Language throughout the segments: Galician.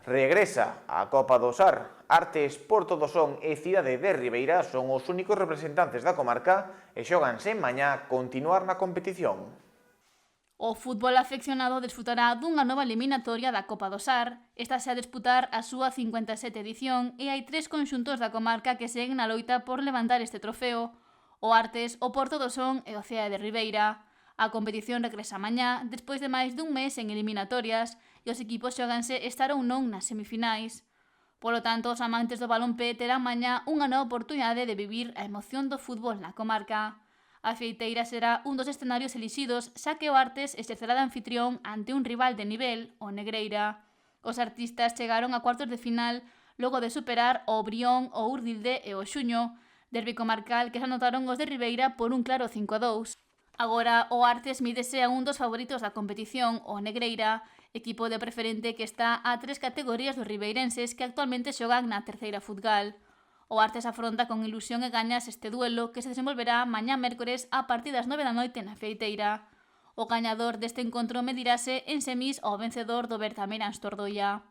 Regresa a Copa do Sar. Artes, Porto do Son e Cidade de Ribeira son os únicos representantes da comarca e xóganse mañá continuar na competición. O fútbol afeccionado desfrutará dunha nova eliminatoria da Copa do Sar. Estase a disputar a súa 57ª edición e hai 3 conxuntos da comarca que seguen na loita por levantar este trofeo: o Artes, o Porto do Son e o Cidade de Ribeira. A competición regresa mañá, despois de máis dun mes en eliminatorias, e os equipos xoganse estar ou non nas semifinais. Polo tanto, os amantes do balonpé terán mañá unha nova oportunidade de vivir a emoción do fútbol na comarca. A Feiteira será un dos escenarios elixidos, xa que o Artes exercerá de anfitrión ante un rival de nivel, o Negreira. Os artistas chegaron a cuartos de final logo de superar o Brión, o Urdilde e o Xuño, derbi comarcal que se anotaron os de Ribeira por un claro 5-2. Agora, o Artes mídese a un dos favoritos da competición, o Negreira, equipo de preferente que está a 3 categorías dos ribeirenses que actualmente xogan na terceira futgal. O Artes afronta con ilusión e gañas este duelo que se desenvolverá mañá mércores a partir das 9 da noite na Feiteira. O gañador deste encontro medirase en semis ao vencedor do Bertameiras Tordoia.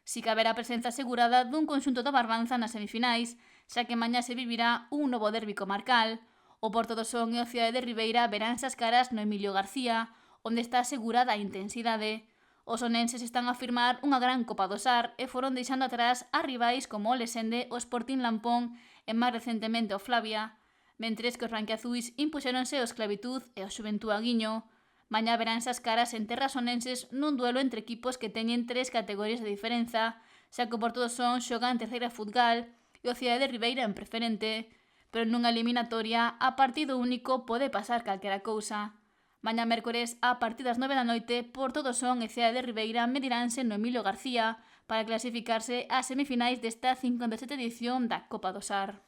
Si que haberá presenza asegurada dun conxunto da Barbanza nas semifinais, xa que mañá se vivirá un novo derbi comarcal. O Porto do Son e o Cidade de Ribeira verán as caras no Emilio García, onde está asegurada a intensidade. Os onenses están a firmar unha gran Copa do Sar e foron deixando atrás a rivais como o Lesende, o Sporting Lampón e máis recentemente o Flavia, mentres que os branquiazuis impuxéronse o Esclavitud e o Xuventud Aguiño. Mañá verán as caras en terras onenses nun duelo entre equipos que teñen 3 categorías de diferenza, xa que o Porto do Son xoga en terceira futgal e o Cidade de Ribeira en preferente. Pero nunha eliminatoria a partido único pode pasar calquera cousa. Mañá mércores, a partir das 9 da noite, Porto do Son e Cidade de Ribeira mediránse no Emilio García para clasificarse ás semifinais desta 57ª edición da Copa do Sar.